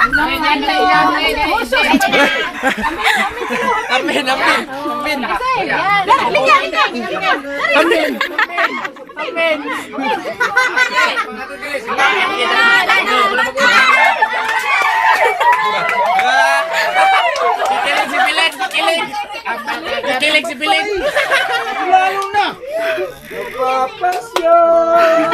Amin. Kikilig si Pilit. Lalo na. Napapasyon.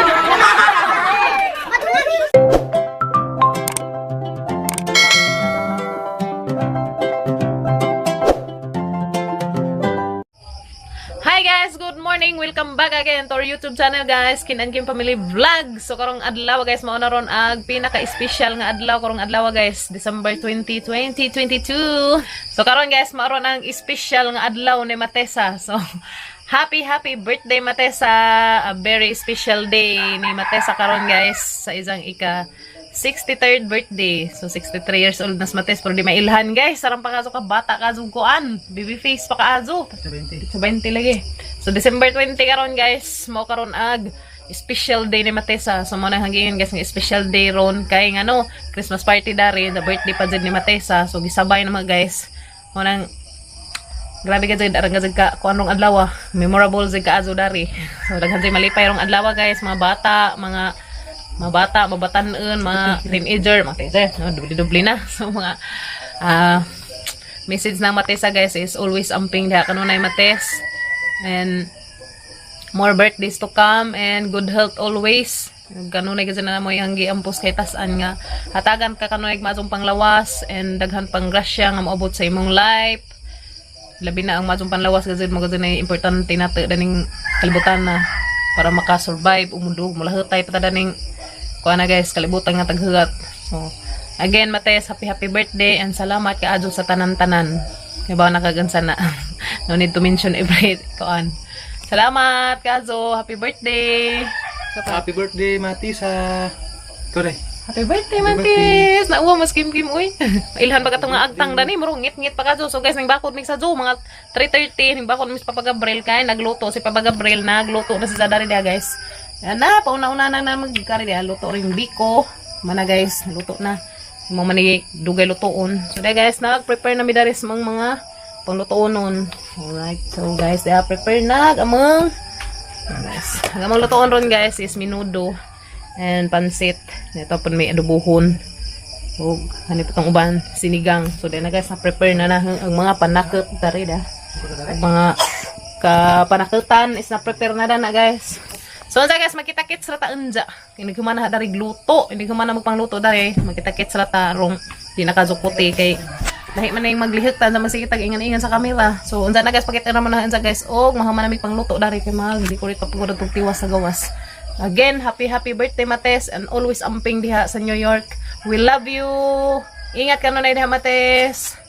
Hi guys, good morning. Welcome back again to our YouTube channel guys, Kin and Kim Family Vlog. So karong adlaw guys, mao na ron ag pinaka-special nga adlaw karong adlaw guys, December 20, 2022. So karon guys, mao ron ang special nga adlaw ni Matesa. So happy birthday Matesa. A very special day ni Matesa karon guys sa isang 63rd birthday. So 63 years old nas Mates pero di mailhan guys. Sarang pa kaso ka bata ka kuan. Baby face pa kaazo. 20 lagi. So December 20 karon guys, mo karon ag special day ni Matesa. So mo na hangin guys ng special day ron kay ngano Christmas party dari, the birthday pa jud ni Matesa. So gisabay na mga guys. Mo nang grabe ka jud arang ka kuan rong adlaw. Memorable jud ka azo dari. So daghan jud malipay rong adlaw guys, mga bata, mga mabatanon, mga teenager, no, dubli na. So mga message ng Matesa guys is always amping diha kanunay Mates, and more birthdays to come and good health always. Kanunay kasi na mo yung giampos kay tasan nga hatagan ka kanunay mazong panglawas and daghan pang grasya nga maabot sa imong life. Labi na ang mazong panglawas kasi mo kasi na importante nato daning kalibutan na para makasurvive umundog mula hetay patadaning kuana guys, kalibutan nga taghugat. So again Mates, happy birthday and salamat kaadto sa tanan-tanan. Kay ba nakagansa na. No need to mention every kuan. Salamat kaadto, happy birthday. Happy birthday Matisa. Kore. Happy birthday Mates. Nauwa mas kim uy. Ilhan pa katong nga agtang dani, murong ngit-ngit pa kaadto. So guys, ning bakod mi sa Zoo mga 3:30 ning bakod mi sa Papa Gabriel kay nagluto si Papa Gabriel, nagluto na si Zadari dia guys. Yan na, pauna-una na magkari dia. Luto rin biko. Mana guys, luto na. Mga manigay dugay lutoon. So there guys, nag-prepare na midaris mga panglutoon. Alright, so guys, prepare na among guys. Among lutoon ron guys is minudo and pansit. Ito po may adobohon. So, hanip itong uban, sinigang. So there na guys, na-prepare na ang mga panakot dari da. Ang mga kapanakutan is na-prepare na guys. So guys, makita-kits rata unja. Hindi ko man dari gluto, hindi ko man magpangluto dari. Makita-kits rata rong pinakazuputi kay dahil man yung maglihiktan sa masikitag ingan-ingan sa kamera. So unja na guys, pakita naman na unja guys. Og mahaman namig pangluto dari kay mag di ko rito pagod og tiwas sa gawas. Again, happy birthday Mates and always amping diha sa New York. We love you. Ingat ka nun diha Mates.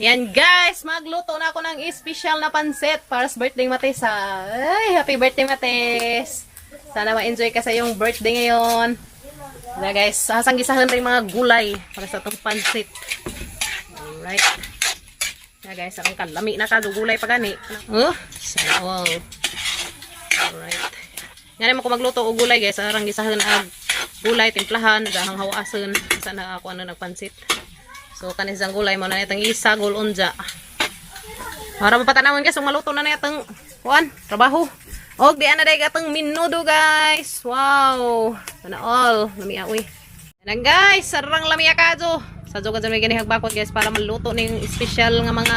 Yan guys, magluto na ako ng special na pansit para sa birthday Mates. Ay, happy birthday Mates. Sana ma-enjoy ka sa iyong birthday ngayon. Yan guys, sasanggisahan rin mga gulay para sa itong pansit. Alright. Yan guys, ang kalami na gulay pa gani. Sana all. Alright. Yan mo ko magluto og gulay guys, arang gisahan ag gulay, timplahan, dahang hawasan. Sana ako nagpansit. So kanis ang gulay mo na itong isa gulunja. Para mapatanawon guys, maluto na itong kuan, trabaho. Og di ana day gatong minudo guys. Wow. Sana all, lamia uy. Yan guys, sarang lamia kadto. Sa joga dyan may ginihagbakot guys para maluto ning special nga mga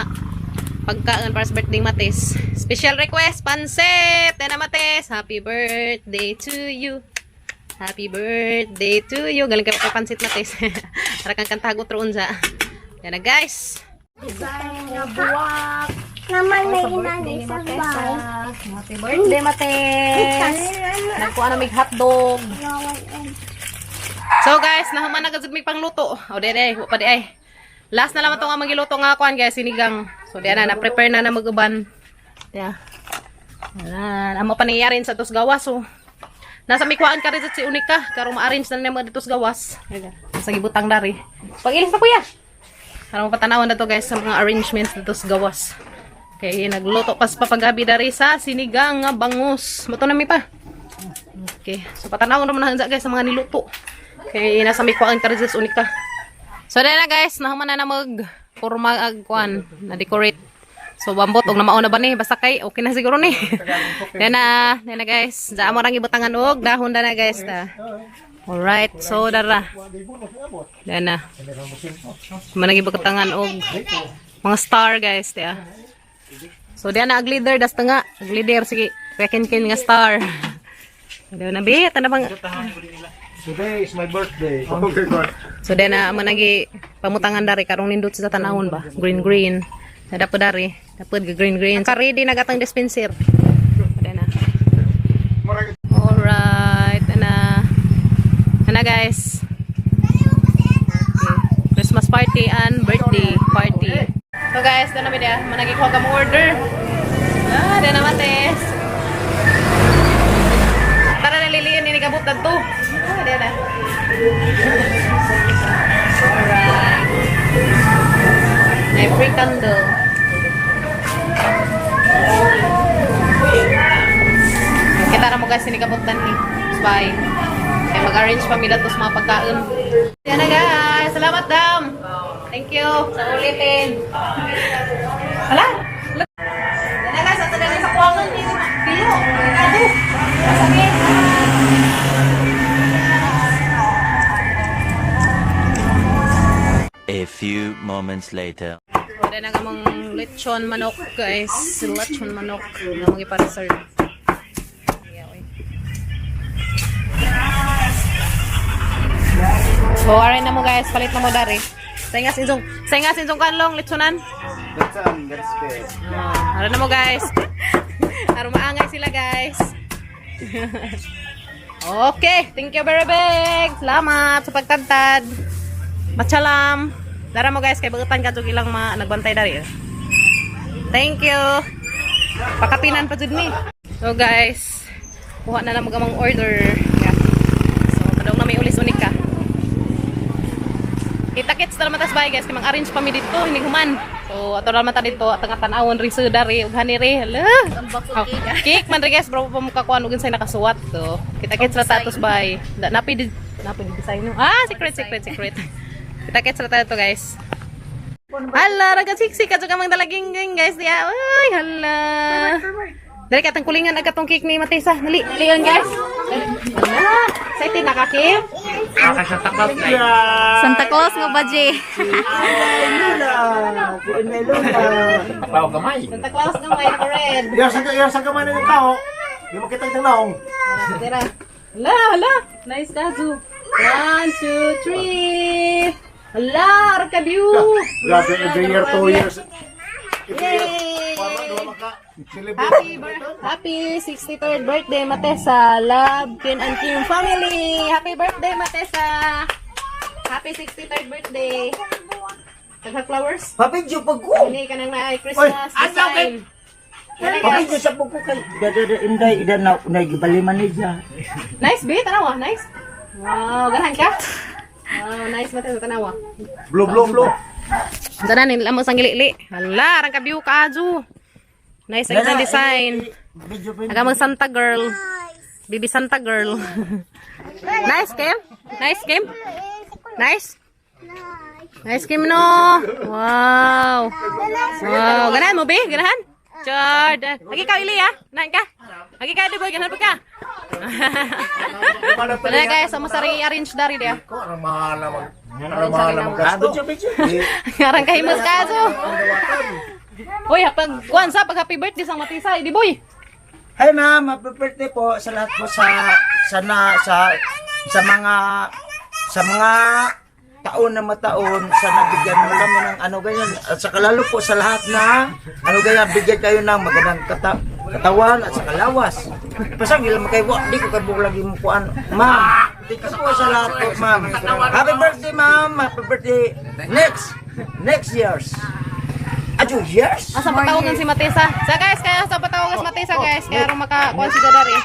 pagkaan para sa birthday Mates. Special request pansit. Yan na Mates, happy birthday to you. Happy birthday to you. Galing ka pa pansit Mates. Para kang kantagot roon sa. Yan na guys. Design na buwak. Naman may inanay sa bahay. Happy birthday Mates. Nakuha na may hotdog. So guys, nahaman na gazud may pangluto. O dere, pa di ay. Last na naman to nga magiluto nga kuan guys, sinigang. So diyan na prepare na maguban. Yeah. Amo pa niyarin sa tos gawas so. Nasa mikwaan ka rin si Unika. Karong ma-arrange na naman dito sa gawas. Sa gibutang dari. Pag-ilis na kuya. Karong patanawan na to guys sa mga arrangements dito sa gawas. Okay, nagluto pas papagabi dari sa sinigang nga bangus. Mato na mi pa. Okay, so patanawan naman na guys sa mga niluto. Okay, nasa mikwaan ka rin si Unika. So dahil na guys, nahuman na mag purma agkuan na decorate. So bambot og namao na ba ni basta kay okay na siguro ni. Dahil na guys, sa amo rang ibutangan og dahon na guys ta. Alright, so dara. Dahil na. Managi ibutangan og mga star guys ta. So diyan na ag leader das nga, ag leader sige, kin nga star. Dahil na bi ta na bang Today is my birthday. so then managi pamutangan dari karong nindot sa tanawon ba green nada po dari dapat green ka ready na gatang dispenser then alright ana guys okay. Christmas party and birthday party so guys dana mi dia managi ko ka order dana mates tara na liliin ni kabut dadto dana. Alright. May free candle. Kita na mo guys sinikabutan ni Spy. Kaya mag-arrange pa mi datos mga pagkaon. Yan na guys. Salamat dam. Thank you sa ulitin. Hala. Yan na guys. Ato na sa kuwangan ni Pilo. Aduh. Masakit. A few moments later. Ada na kamong lechon manok guys. Lechon manok na mga ipa-reserve. So, aray na mo guys. Palit na mo dari. Sainga sinzong kanlong lechonan. That's good. Aray na mo guys. Aron maangay sila guys. Okay. Thank you very big. Salamat sa pagtantad. Matsalam. Dara mo guys, kay bagutan ka ilang nagbantay dari. Thank you. Pakapinan pa jud mi. So guys, kuha na lang magamang order. Yeah. So padong na may ulis unik ka. Kita-kits na naman tas bahay guys, kay mag-arrange pa mi dito, hindi human. So ato naman ta dito, atang tanawon ri dari ug hani ri. Hala. Cake man ri guys, bro pa mo kakuan ug unsay nakasuwat. So kita-kits ra ta tos bahay. Napi design no. Secret. Kita-kits na tayo to guys. Hala, raga-siksi ka juga mang dalaging guys dia. Ay, hala. Dali katang kulingan agad tong cake ni Matisa. Dali, liyan guys. Hala, excited na ka, Kim? Santa Claus nga ba, Jay? Santa Claus nga may red. Yang sa gamay na yung tao. Hindi mo kita yung naong. Tira. Hala. Nice kazu. 1, 2, 3. Hala, arka-view! Grabe, every year, 2 years. Yay! Happy 63rd birthday, Matesa! Love, Kin and Kim family! Happy birthday, Matesa! Happy 63rd birthday! Tagha-flowers? Papidyo pag ko. Hindi ka nang na-Christmas design. Papidyo sa pag ko kay inday ida na gibaliman niya. Nice, be? Tanawa, nice. Wow, ganahan ka? Wow, nice Matesa, tanawa. Blue. Tanan nila mo sang gili. Hala, arang ka-view ka, Aju. Nice ang design. Aga mag Santa girl. Bibi Santa girl. Nice, Kim? Nice, Kim? Nice? Nice, Kim, no? Wow. Wow. Ganahan mo, Bi? Ganahan? Chard. Lagi ka, Ili, ha? Ganahan ka? Lagi ka, di boy. Ganahan pa ka? Wala guys, sama sari arrange dari dia. Kok ang mahal naman gasto. Ngarang kahimas kaso. Uy, pag happy birthday sang Matisa, di boy. Hi ma'am, happy birthday po sa lahat po sa mga taon na mataon sa nabigyan mo kami ng ano ganyan at saka lalo po sa lahat na ano ganyan bigyan kayo ng magandang katawan at saka lawas. Pasang ilang makaiwa, di ko kabuk lagi mo po ano. Ma'am, thank you po sa lahat po ma'am. Happy birthday ma'am, happy birthday next years. Ajo years? Asa patawagan si Matisa? Guys, kaya asa patawagan si Matisa guys, kaya ro maka-consider dari.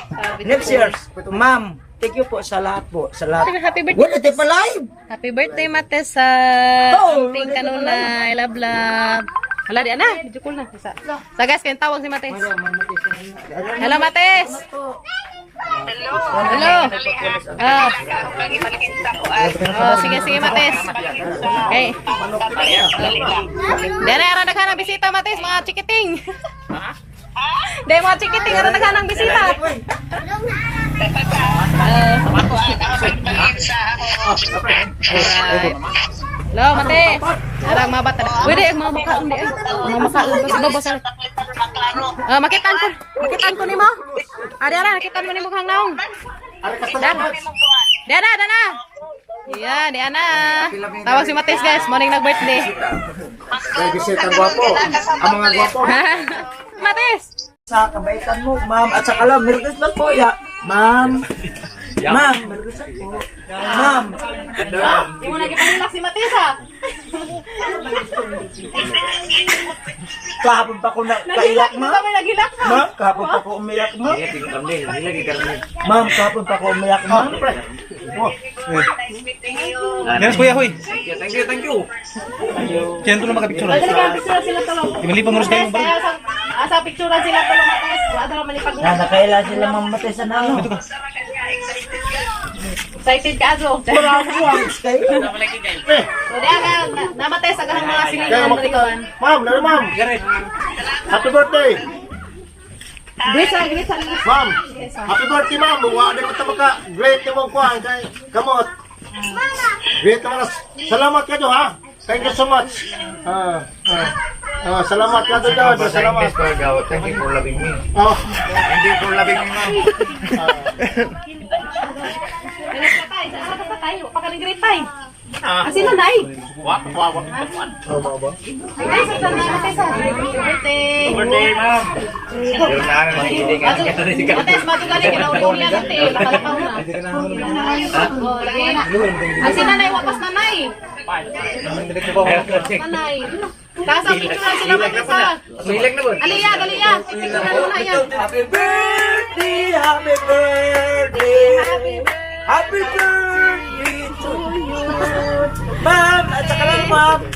Next years. Ma'am, thank you po sa lahat po. Sa lahat. Happy birthday. Wala tayo pa live. Happy birthday, Matesa. Ting kanuna, I love. Wala di ana, video call na. Sa guys, kaya tawag si Mates. Hello, Mates. Hello. Sige, Mates. Okay. Dere, ara naghanang bisita, Matis, mga chikiting. Dere, mga chikiting, ara naghanang bisita. Lo, Matis. Arang mabata. Pwede, mga makaon di. Mga makaon. Basta makitan ko ni mo. Ara, nakitan mo ni mo kang naong. Dana. Iya, di ana. Tawag si Matis, guys. Morning nag-birthday. May bisita ang gwapo. Ang mga gwapo. Matis. Sa kabaitan mo, ma'am. At saka lang, Merry Christmas po, ya. Ma'am. Ma'am, Merry Christmas po. Ma'am. Di mo nagipangilak si Matis, ha? Kahapon pa ko na kailak, ma'am. Kami nagilak, ha? Ma'am, kahapon pa ko umiyak, ma'am. Ma'am, kahapon pa ko umiyak, ma'am. Yes, kuya, hoy. Thank you. Kaya ito na makapicture. Picture sila tulong. Imali pa mo kayo. Asa picture sila tulong, Matis. Wala naman malipag Na, nakaila sila, ma'am, Matay sa nalo. Excited ka, Azo. So, diya ka, namatay sa gahang mga Kaya sinigang. makita. Ma'am, ma'am. Happy birthday. Great. Ma'am, happy birthday, ma'am. Wala ko ta maka great mo kuan kay kamot. Great naman. Salamat ka do ha. Thank you so much. Salamat ka do. Salamat. Thank you for loving me. Oh. Thank you for loving me, ma'am. Pakaling time. Asin na, Nay. Wow. Ay, sa namatay sa birthday. Birthday, ma'am. Meron na ang makikinig. Mates, matugali, kinauli-uli yan natin. Nakalapaw na. Oh, lagay na. Asin na, Nay. Wapas na, Nay. Nanay. Kasa picture na sila, Mates, ha? Silag na ba? Aliya. Picture na muna yan. Happy birthday, happy birthday, happy birthday to you. Ma'am, at saka lang, ma'am.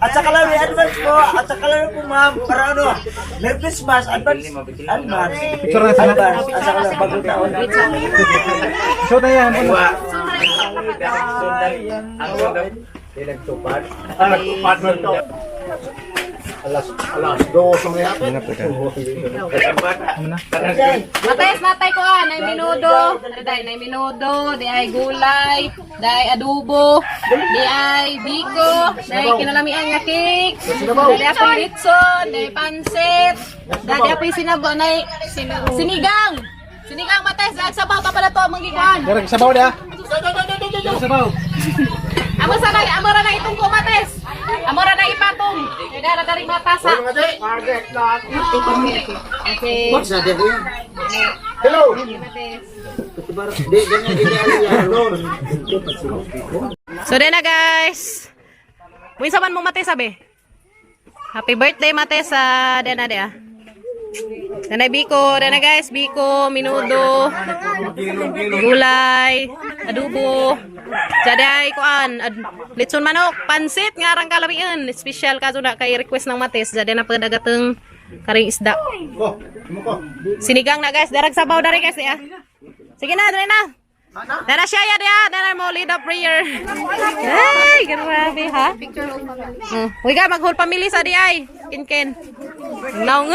At saka lang, may advance po. At saka lang po, ma'am. Para ano, Merry Christmas, advance. Advance. Picture na sana. Advance. At saka lang, bagong taon. Show na yan. Nagtupad man to. Alas, dos ang yapit. Mates, natay ko nay minudo. Nay minudo, di ay gulay, di ay adobo, di ay biko, di ay kinalamian nga cake, di ay pilitson, di ay pansit, di ay sinabo, nay sinigang. Sinigang, Mates, dahil sabaw ka pala to ang magigwan. Darag sabaw dia. Sabaw. Amo sanay, amora na itong ko, Mates. Amora na ipatong. Dara dari matasa. Okay. What's that, Debbie? Hello. So na guys. Winsa man mo, Mates, sabi. Happy birthday, Mates, sa dena dia. Dana biko, dana guys, biko, minudo, gulay, adobo, jaday kuan, litson manok, pansit nga arang kalamian, special kaso na kay request ng Mates, jaday na pagdagateng karing isda. Sinigang na guys, darag sabaw dari guys ya. Sige na, dali na. Dara siya ya dia, dara mo lead up prayer. Ay, grabe ha. Uy ka mag-whole family sa di ay. Ken. Naong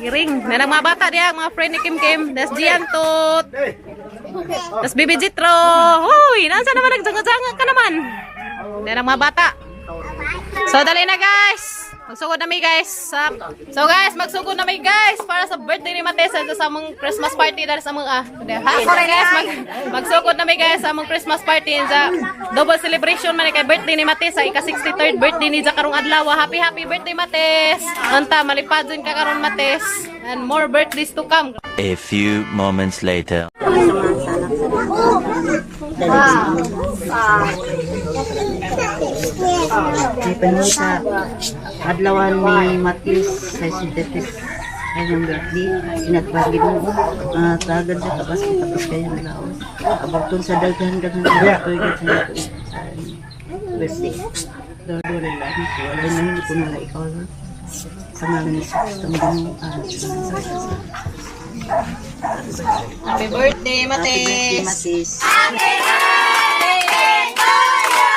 Giring, nanang mga bata diya, mga friend ni Kim Kim. Das Gian Tot. Das Bibi Jitro. Huy, nasa naman nagsanga-sanga ka naman. Nanang mga bata. So, dali na guys. Magsugod na may guys. So guys, magsugod na may guys para sa birthday ni Mates sa among Christmas party dahil sa mga sorry guys, magsugod na may guys sa among Christmas party sa double celebration man kay birthday ni Mates sa ika-63rd birthday ni sa karong adlaw. Happy birthday Mates. Anta malipadon ka karon Mates and more birthdays to come. A few moments later. Di penuh sa adlawan ni Matis sa sintetis ayong birthday sinagbagi mo tagad sa tapos kayo ng laos aborton sa daghan birthday dodo rin lang wala na hindi ko na ikaw sa mga nisang Happy birthday Mates. Matis. Happy birthday to you.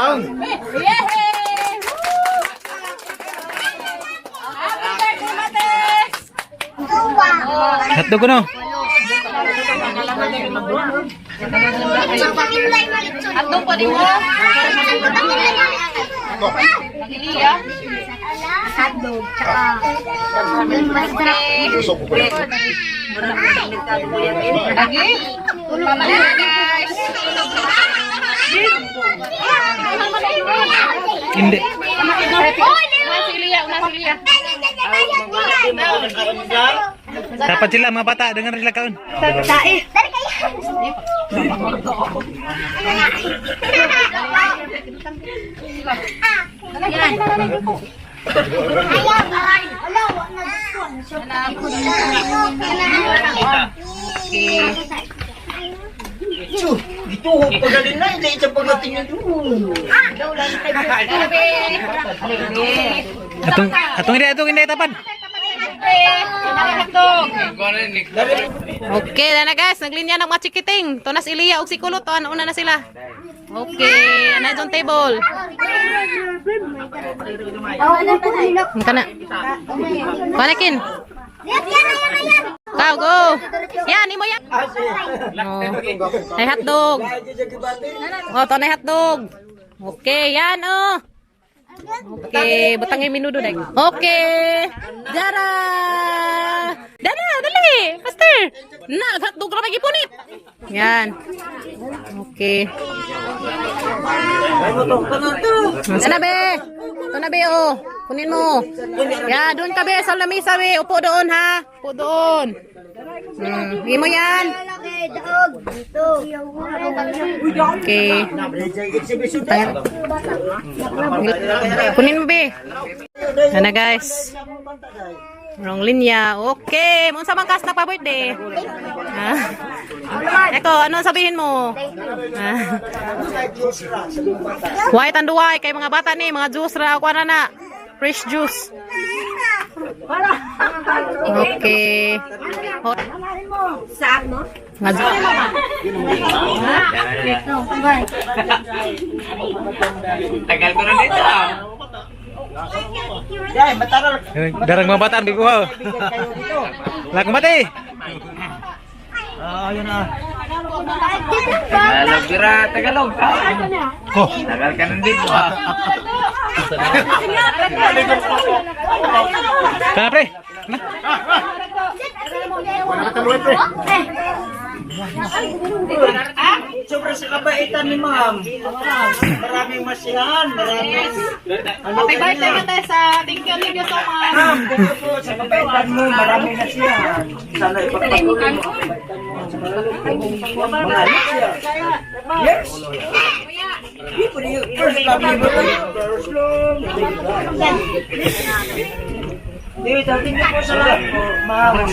taon. Hotdog ano? Atong pa din mo. Pagiliya. Hotdog, tsaka Lagi. Pamana guys. Hindi. Una siliya. Dapat sila mga bata dengan sila kaon. Dito, pagaling na, hindi ito pagating nyo. Atong hindi tapan. Okay, na guys, naglinya ng mga chikiting. Tunas Iliya og si Kulot, ano una na sila. Okay, na dong table. Kana. Panakin. Kau go. Yan, imo yan. Oh. Ay hotdog. Oh, to na hotdog. Okay, yan oh. Okay, butang yung minudo dek. Okay. Dara. Dara, dali. Faster. Na, hotdog ra magipunit. Yan. Okay. Sana be. Ito na be oh. Kunin mo. Ya, doon ka be sa lamesa be. Upo doon ha. Upo doon. Hindi mo yan. Okay. Kunin mo be. Yan na guys. Wrong linya. Okay. Mung sa mangkas na pa birthday. Eko, ano sabihin mo? White and white kay mga bata ni, mga juice ra ko na. Fresh juice. Okay. Saan mo? Nga juice. Tagal ko na dito. Dahil, matagal. Darang mga bata ambil ko ha. Lakong mati. Ayun na. Tagalog ka. Oh, tagal ka nandito ah. Kana pre? Wala ka taluin, pre. Sobrang sa kabaitan ni ma'am. Maraming masihan, maraming... Happy birthday ka tayo sa thank you so much. Ma'am, dito po sa kabaitan mo, maraming masihan. Sana ipagpatuloy mo. Mga masihan. Yes! First love me, first love. Dito, tingin po sa lahat po, ma'am.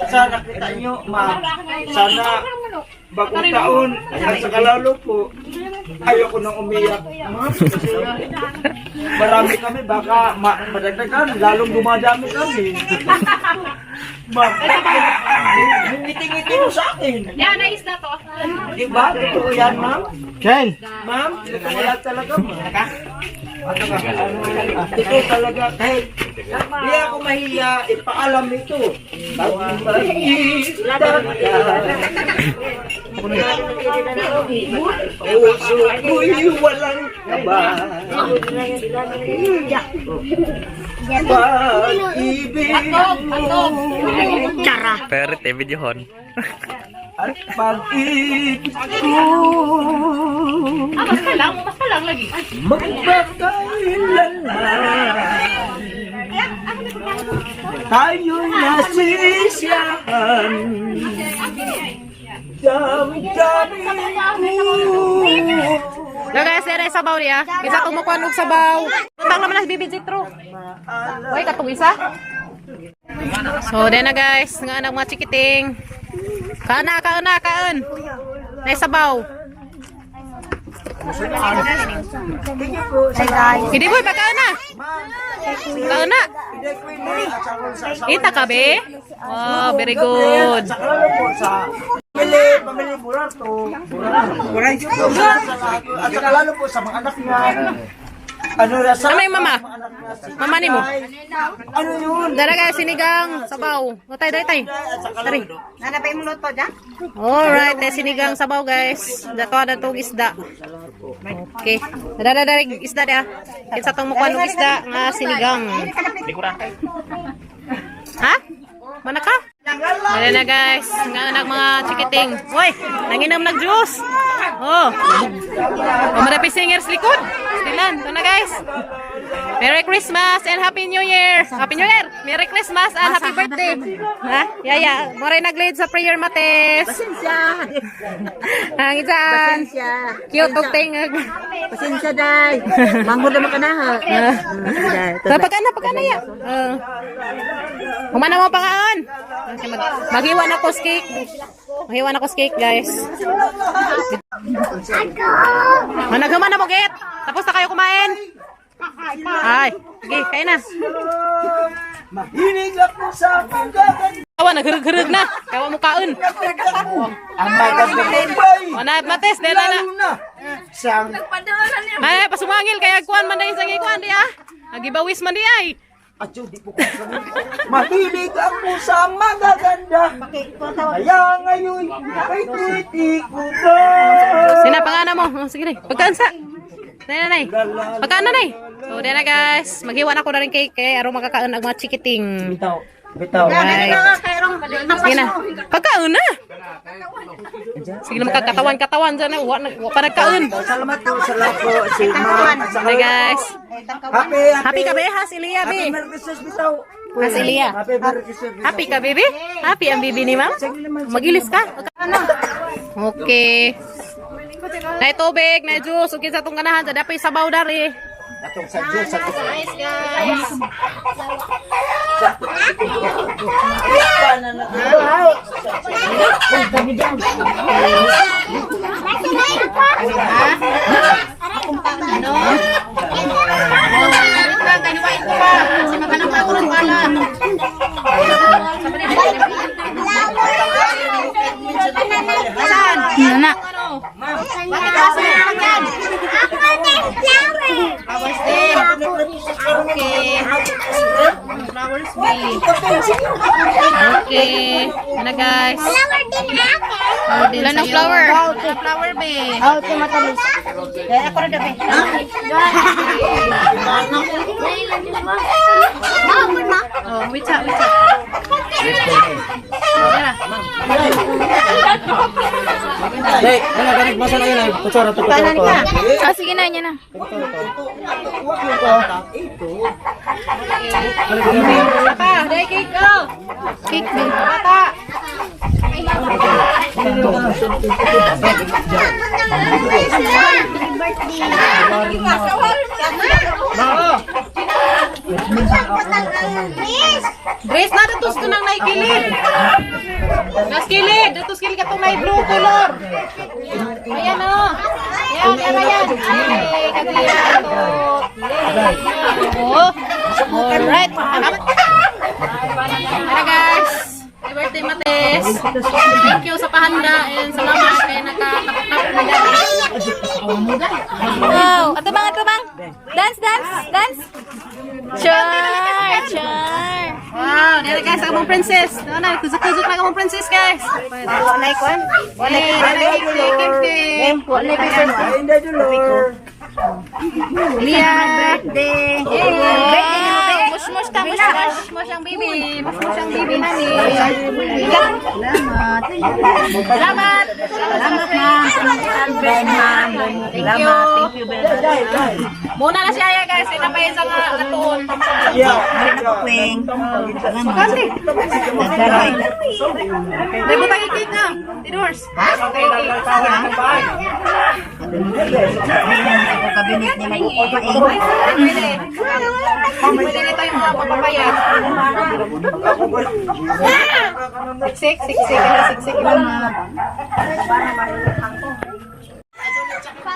Sana kita nyo, ma'am. Sana bagong taon, at saka lalo po, ayoko nang umiyak. Ma'am, kasi marami kami, baka madagdagan, lalong dumadami kami. Ma'am, ngiti-ngiti mo sa akin. Yan, na isda to. Diba? Totoo yan, ma'am? Ken. Ma'am, totoo yan talaga, ma'am. Ito talaga, kahit hindi ako mahiya, ipaalam ito. Puso ko'y walang kaba. Pag-ibig mo. Pero video hon. At pag-ibig ko. Mas ka lang lagi. Magpakailanman tayo'y nasisiyahan. Damdamin ko. Guys, dere sabaw niya. Isa tumukuan og sabaw. Tang naman nas bibig jitro. Hoy, katong isa. So, then na guys, nga anak mga chikiting. Kaon. Nay sabaw. Hindi boy, pagkaon na. Kaon na. Ita ka be? Oh, very good. Sa kalalo po sa Pamili Burato. Burato sa lahat. At saka lalo po sa mga anak niya. Ano na sa Ano yung mama? Mama ni mo? Ano yun? Dara ka sinigang sabaw. Utay, tay. Tari. Hanapin mo luto dyan? Alright, sinigang sabaw guys. Dato ada tong isda. Okay. Dara isda dia. Kinsa tong mukha ng isda nga sinigang. Ha? Mana ka? Dala na guys. Nga anak mga chikiting. Hoy, nanginom nag juice. Oh. Marapi singers likod. Stilan. Ito na guys. Merry Christmas and Happy New Year. Happy New Year. Merry Christmas and Happy birthday. Ha? Yaya, moray nag-lead sa prayer mates. Pasensya. Ang isaan. Pasensya. Cute og tingag. Pasensya, day. Manghod naman ka na, ha? Pagkana ya. Humana mo pangaon. Maghiwa na ko sa cake. Maghiwa na ko sa cake, guys. Managama na mo, Get. Tapos na kayo kumain. Ay, sige, kain na. Mahinig ako sa pagkakan. Kawa, nagharag-harag na. Kawa mo kaon. Ang maganda bay. Manayat mates, dahil na. Na. Siyang Ay, pasumangil, kaya kuan man dahil sa ikuan di ah. Agibawis man di ay. atyo di po ko mahilig ako sa magaganda. Kaya ngayon ay titi ko ba. Sina pangana mo. Oh, sige na. Pagkaan sa. Nay. Pagkaan na nay. So, dahil na guys. Maghiwan ako na rin cake. Kaya araw makakaon ang mga chikiting. Bitaw. Right. Sige na. Pagkaon na. Sige na magkakatawan-katawan dyan. Wa pa nagkaon. Salamat po sa lako si Ma. Sige guys. Happy ka ba? Has Ilia, Happy be. Merry Christmas bitaw. Has Ilia. Happy Merry Christmas. Happy ka, baby? Happy ang baby ni ma'am? Magilis ka? Okay. Na tubig, na juice, okay sa itong ganahan. Sa dapay sabaw dari. Atong sa Diyos sa Nice, guys. Anak. Flowers din. Okay. Flowers din. Okay. Ano guys? Wala ng flower. Flower be. Oh, ito matalis. Kaya ako rin dapat. Oh, wait up. Hey, ano ganig basa na yun? Kutsara to. Ah, sige na, yan na. Papa, dahil cake ko. Cake din. Papa. Dress na datos ko nang naikilid. Nas kilid, datos kilid ka itong may blue color. Ayan o. Ayan. Ay, kagaya to. Oh. Alright. Ano guys? Happy birthday, Mates. Thank you sa pahanda and salamat kay nakakatapap na gano'n. Wow. Atubang. Dance. Char. Wow. Dito guys, ang mong princess. Kuzuk-kuzuk na ang princess guys. Walay ko. Walay ko. Inday Dolor. Lia. Birthday. Mush ang baby. Mush ang baby nani. Salamat. Thank you. Muna na siya guys. Pinapayin sa katuon. Pwing. Magkandi. May butang ikit na. Tinors. Okay. Kabinet ni May. Pwede nito yung mga papapayan. Siksik.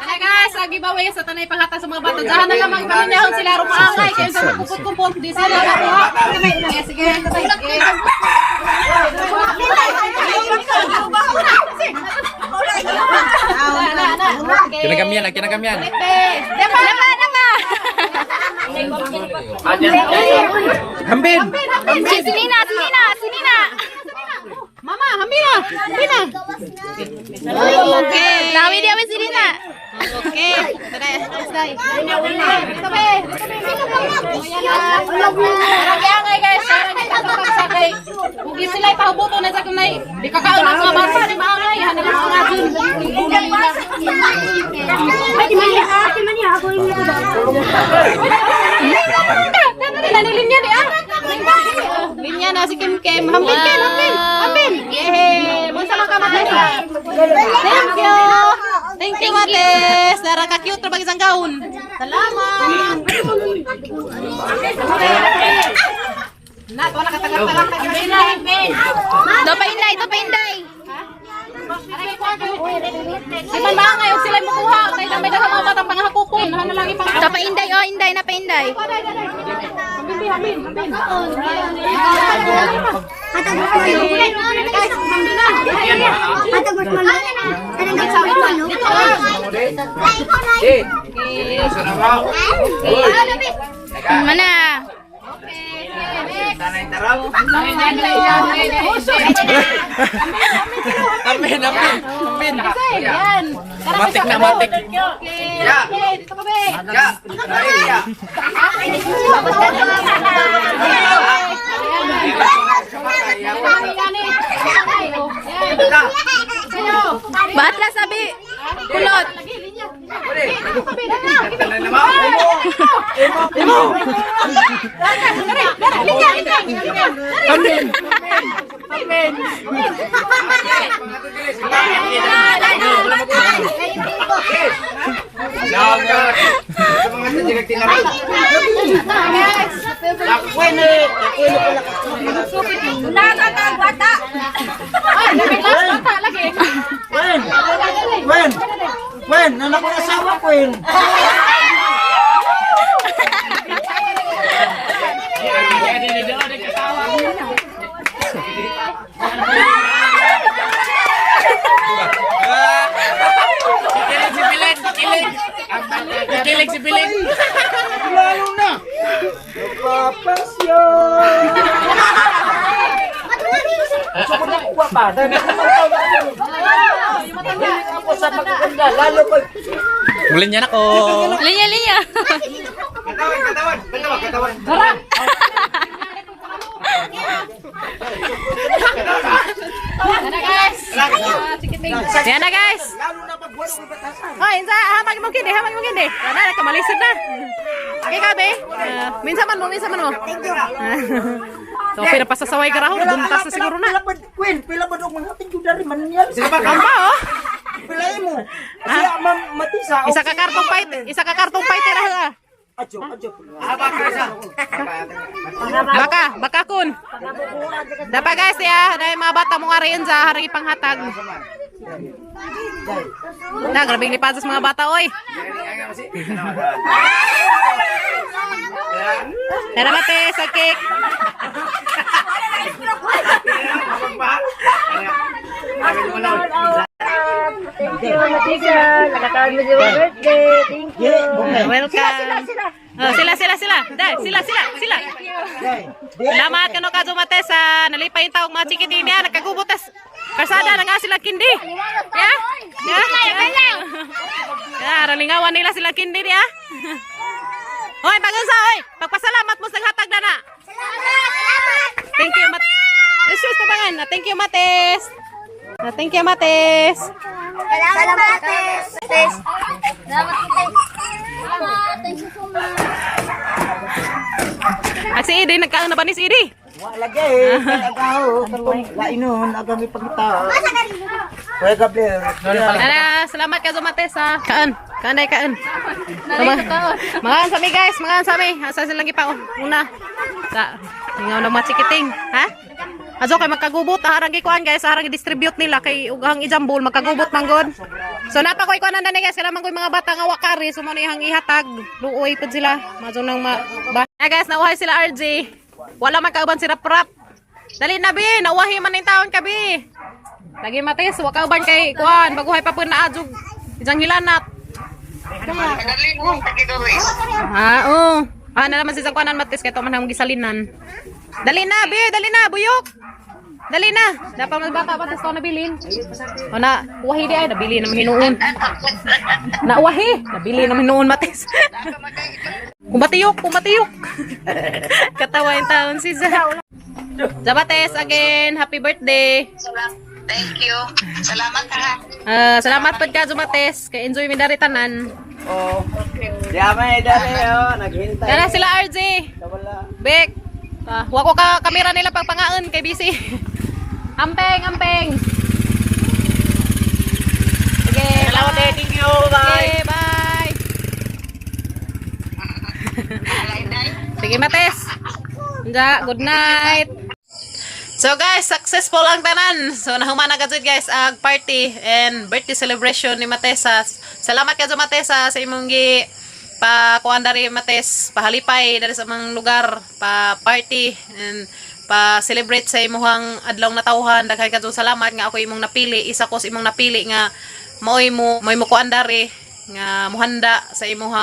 Hey guys, giveaway sa tanay panghata sa mga bata. Diyan na lamang paminahon sila rumaangay. Kaya sa kupot-kupot, di sila nakuha. Sige. Kinagamyan, kinagamyan. Dapa. Hambin. Sinina. Mama, Hambina. Okay. Lawi dia wis Sinina. Okay. Stay. Angay guys. Huwag sila ipahubuto na sa kunay. Di kakaon ang mga bata, di maangay. Hanin ang mga dun. Linya di ah. Linya na si Kim. Hambin. Yehe. Masa makamatay. Thank you, Mates. Dara ka cute ra bag isang gaon. Salamat. Nak, wala ka tagal-tagal ka Inday. Do pa Inday. Si man maangay og sila mukuha kay damay daw mga batang panghakupon. Ano lang ipang. Do pa Inday, Inday na pa Inday. Hambin. Mana? Hambin. Yan. Matik na, matik. Ya. Dito ka be. Ya. Batla sabi. Kulot. Wen, anak ko asawa ko yun. Kikilig si Bilin. Lalo na. Papasyon. Ako sa magaganda, lalo ko. Mulin niya ako. Linya. Katawan. Yan na guys. Oh, insa hamag mo kindi. Kana kamalisod na. Okay ka be? Minsan man mo. Thank you. So pinapasasaway ka raw, buntas na siguro na. Pila ba dog mga tingko dari man yan? Sino ba? Kamba oh. Pilay mo. Kasi matisa. Isa ka kartong fighter ha. Ajo. Baka kun. Dapat guys ya, dahil mga bata mo nga rin sa hari panghatag. Na, grabing lipadas mga bata oy. Tara mate, sa cake. Welcome. Oh, sila. Dai, sila. Salamat kano ka Mate sa nalipay yung taong mga chikitin niya, nagkagubutas. Kasada na nga sila kindi. Ya? Ralingawan nila sila kindi niya. Hoy, bagunsa hoy. Pagpasalamat mo sa hatag na na. Thank you, Mate. Sus, tabangan. Thank you, Mates. Thank you, Mates. Salamat, Tes. Thank you so much. Si Idi, nagkaon na ba ni si Idi? Wala gay. Agaw. Lainon. Agami pagkita. Kuya Gabriel. Salamat ka Mates ha. Kaan. Mangaan sami guys, Asa silang ipa una. Sa ingaw ng machikiting, ha? Azo kay magkagubot harang gikuan guys, harang i-distribute nila kay ugang ijambol magkagubot manggod. So napakoy ko nanda ni guys, kailangan koy mga bata nga wakari so mo ihang ihatag. Luoy pud sila. Mazo nang guys, nauhay sila RJ. Wala man kauban si Rap. Dali na bi, nauwahi man ning taon ka bi. Lagi matis, wa ka uban kay kuan, baguhay pa pud na adjog. Isang hilanat. Oo. Na naman sa kuanan matis kay to man ang gisalinan. Dali na, buyok. Dali na. Dapat mas bata patis ko nabilin. O na, wahi di ay nabili na hinuon. Na wahi, nabili na hinuon matis. Kumatiyok. Katawa yung taon si Za. Zabates again, happy birthday. Thank you. Salamat ha. Salamat pud ka Zumates, kay enjoy mi dari tanan. Oh. Diya may dali naghintay. Kana sila RJ. Bek. Wa ko ka kamera nila pagpangaon kay busy. Ampeng. Sige. Salamat thank you. Bye. Okay, bye. Sige Mates. Good night. So guys, successful ang tanan. So nahumana gajud guys ag party and birthday celebration ni Matesas. Salamat kadto Matesa sa imong gi pa kuan dari Mates, pahalipay dari sa mga lugar pa party and pa celebrate sa imong adlaw natawhan. Daghay kadto salamat nga ako imong napili. Isa ko sa imong napili nga moy mo kuan dari nga muhanda sa imong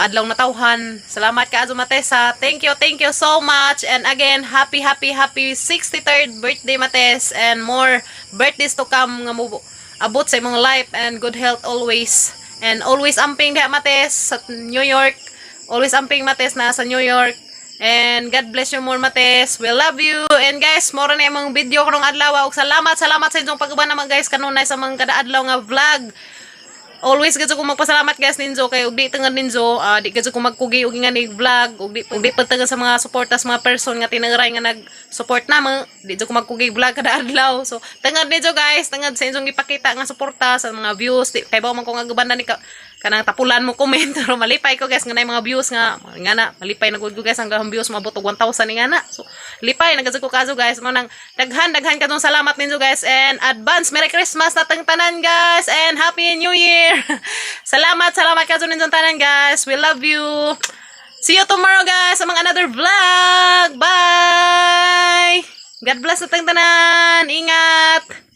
adlaw natawhan. Salamat ka Matesa. Thank you so much. And again, happy 63rd birthday Mates, and more birthdays to come nga mo abot sa imong life and good health always. And always amping diha Mates sa New York. Always amping Mates na sa New York. And God bless you more Mates. We love you. And guys, mora na imong video karong adlaw. Salamat sa inyong pag-uban naman guys kanunay sa mga kada adlaw nga vlog. Always gadyo ko magpasalamat guys ninyo kay ug di tengad ninyo di gadyo ko magkugi og nga nig vlog ug di pagtengad sa mga suportas mga person nga tinangray nga nag-support namo di ko magkugi vlog kada adlaw. So tengad ninyo guys, tengad sa inyong ipakita nga suporta sa mga views di kay ba man ko nga gubanda ni kanang tapulan mo comment pero malipay ko guys nga nay mga views nga na malipay na gud ko guys hanggang views mabot og 1,000 ni nga na. So lipay nagadyo ko kaso guys mo nang daghan kadtong salamat ninyo guys, and advance Merry Christmas na tang tanan guys, and Happy New Year. Salamat kadto ninyong tanan guys. We love you. See you tomorrow guys sa mga another vlog. Bye. God bless na tang tanan. Ingat.